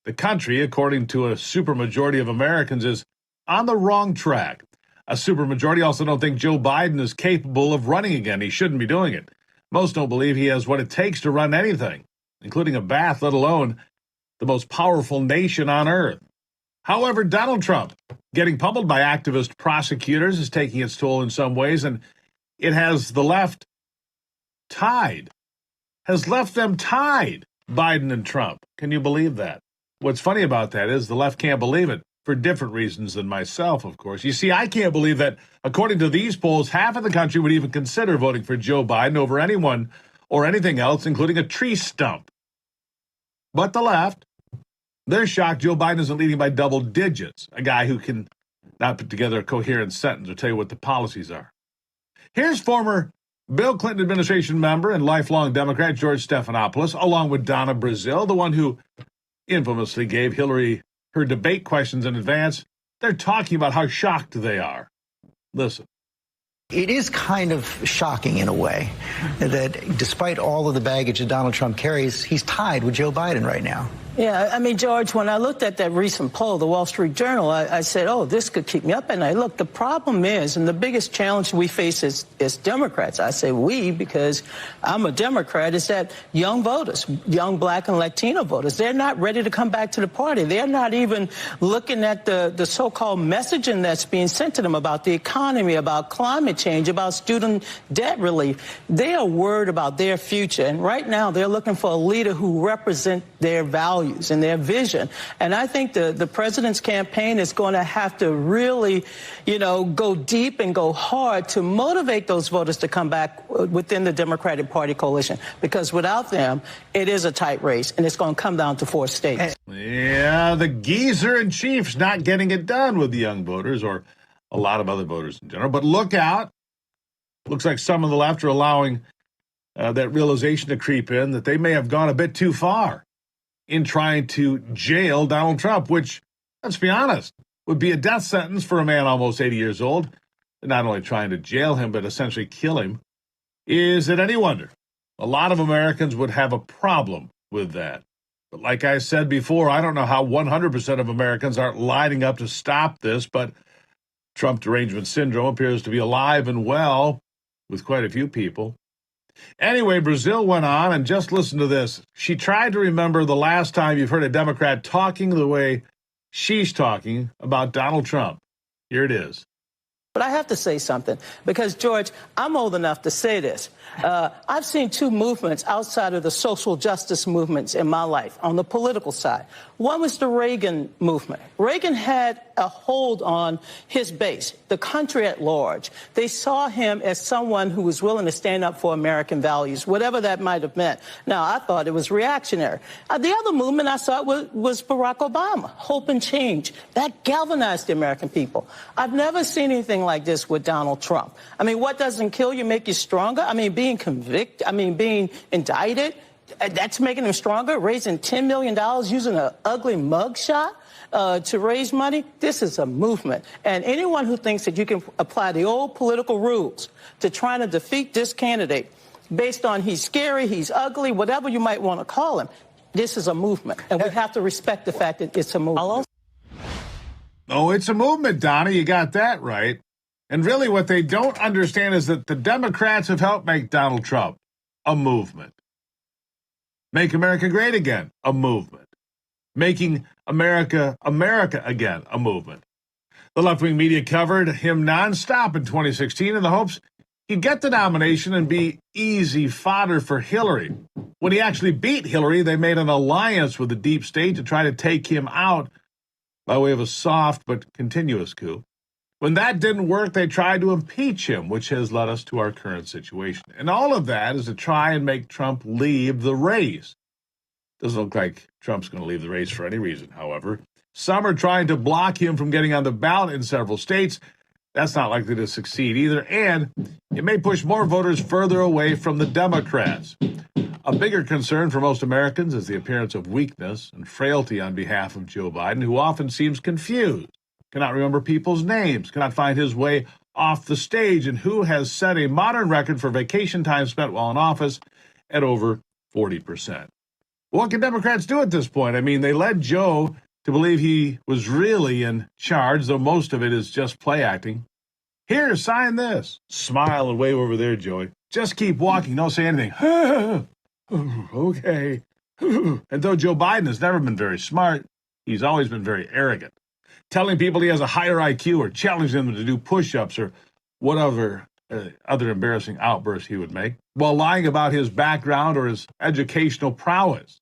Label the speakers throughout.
Speaker 1: The country, according to a supermajority of Americans, is on the wrong track. A supermajority also don't think Joe Biden is capable of running again. He shouldn't be doing it. Most don't believe he has what it takes to run anything, including a bath, let alone the most powerful nation on earth. However, Donald Trump, getting pummeled by activist prosecutors, is taking its toll in some ways, and it has the left tied, has left them tied, Biden and Trump. Can you believe that? What's funny about that is the left can't believe it, for different reasons than myself, of course. You see, I can't believe that, according to these polls, half of the country would even consider voting for Joe Biden over anyone or anything else, including a tree stump. But the left, they're shocked Joe Biden isn't leading by double digits, a guy who can not put together a coherent sentence or tell you what the policies are. Here's former Bill Clinton administration member and lifelong Democrat George Stephanopoulos, along with Donna Brazile, the one who infamously gave Hillary her debate questions in advance. They're talking about how shocked they are. Listen.
Speaker 2: It is kind of shocking in a way that despite all of the baggage that Donald Trump carries, he's tied with Joe Biden right now.
Speaker 3: Yeah, I mean, George, when I looked at that recent poll, the Wall Street Journal, I said, oh, this could keep me up at night. Look, the problem is, and the biggest challenge we face as Democrats, I say we because I'm a Democrat, is that young voters, young Black and Latino voters, they're not ready to come back to the party. They're not even looking at the so-called messaging that's being sent to them about the economy, about climate change, about student debt relief. They are worried about their future, and right now they're looking for a leader who represents their values and their vision. And I think the president's campaign is going to have to really, go deep and go hard to motivate those voters to come back within the Democratic Party coalition, because without them, it is a tight race, and it's going to come down to 4 states.
Speaker 1: Yeah, the geezer in chief's not getting it done with the young voters or a lot of other voters in general. But look out. Looks like some of the left are allowing that realization to creep in that they may have gone a bit too far in trying to jail Donald Trump, which, let's be honest, would be a death sentence for a man almost 80 years old. They're not only trying to jail him, but essentially kill him. Is it any wonder? A lot of Americans would have a problem with that. But like I said before, I don't know how 100% of Americans aren't lining up to stop this, but Trump derangement syndrome appears to be alive and well with quite a few people. Anyway, Brazile went on, and just listen to this. She tried to remember the last time you've heard a Democrat talking the way she's talking about Donald Trump. Here it is.
Speaker 3: But I have to say something, because, George, I'm old enough to say this. I've seen 2 movements outside of the social justice movements in my life on the political side. One was the Reagan movement. Reagan had a hold on his base, the country at large. They saw him as someone who was willing to stand up for American values, whatever that might have meant. Now, I thought it was reactionary. The other movement I saw was Barack Obama, hope and change. That galvanized the American people. I've never seen anything like this with Donald Trump. I mean, what doesn't kill you make you stronger? I mean, being convicted, being indicted, that's making him stronger. Raising $10 million using an ugly mugshot to raise money. This is a movement. And anyone who thinks that you can apply the old political rules to trying to defeat this candidate based on he's scary, he's ugly, whatever you might want to call him, this is a movement. And we have to respect the fact that it's a movement.
Speaker 1: Oh, it's a movement, Donna. You got that right. And really what they don't understand is that the Democrats have helped make Donald Trump a movement. Make America great again, a movement. Making America America again, a movement. The left-wing media covered him nonstop in 2016 in the hopes he'd get the nomination and be easy fodder for Hillary. When he actually beat Hillary, they made an alliance with the deep state to try to take him out by way of a soft but continuous coup. When that didn't work, they tried to impeach him, which has led us to our current situation. And all of that is to try and make Trump leave the race. Doesn't look like Trump's going to leave the race for any reason, however. Some are trying to block him from getting on the ballot in several states. That's not likely to succeed either, and it may push more voters further away from the Democrats. A bigger concern for most Americans is the appearance of weakness and frailty on behalf of Joe Biden, who often seems confused, cannot remember people's names, cannot find his way off the stage, and who has set a modern record for vacation time spent while in office at over 40%. What can Democrats do at this point? I mean, they led Joe to believe he was really in charge, though most of it is just play acting. Here, sign this. Smile and wave over there, Joey. Just keep walking. Don't say anything. Okay. And though Joe Biden has never been very smart, he's always been very arrogant, telling people he has a higher IQ or challenging them to do push-ups or whatever other embarrassing outbursts he would make, while lying about his background or his educational prowess.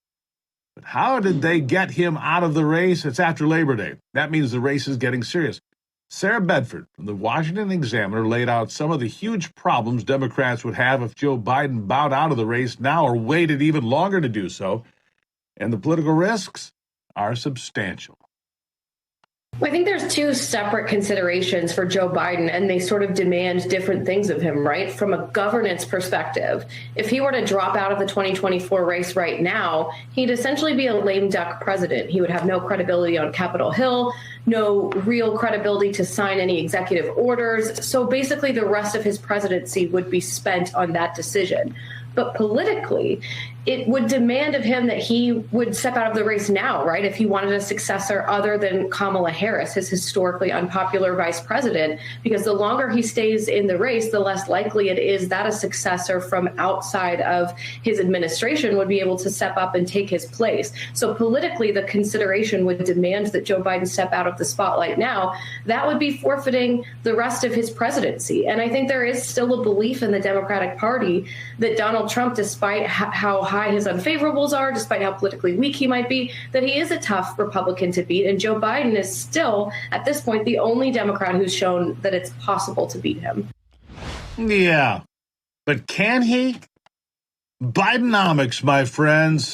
Speaker 1: But how did they get him out of the race? It's after Labor Day. That means the race is getting serious. Sarah Bedford from the Washington Examiner laid out some of the huge problems Democrats would have if Joe Biden bowed out of the race now or waited even longer to do so. And the political risks are substantial.
Speaker 4: Well, I think there's two separate considerations for Joe Biden, and they sort of demand different things of him, right? From a governance perspective, if he were to drop out of the 2024 race right now, he'd essentially be a lame duck president. He would have no credibility on Capitol Hill, no real credibility to sign any executive orders. So basically, the rest of his presidency would be spent on that decision. But politically, it would demand of him that he would step out of the race now, right? If he wanted a successor other than Kamala Harris, his historically unpopular vice president, because the longer he stays in the race, the less likely it is that a successor from outside of his administration would be able to step up and take his place. So politically, the consideration would demand that Joe Biden step out of the spotlight now. That would be forfeiting the rest of his presidency. And I think there is still a belief in the Democratic Party that Donald Trump, despite how high his unfavorables are, despite how politically weak he might be, that he is a tough Republican to beat. And Joe Biden is still, at this point, the only Democrat who's shown that it's possible to beat him.
Speaker 1: Yeah, but can he? Bidenomics, my friends.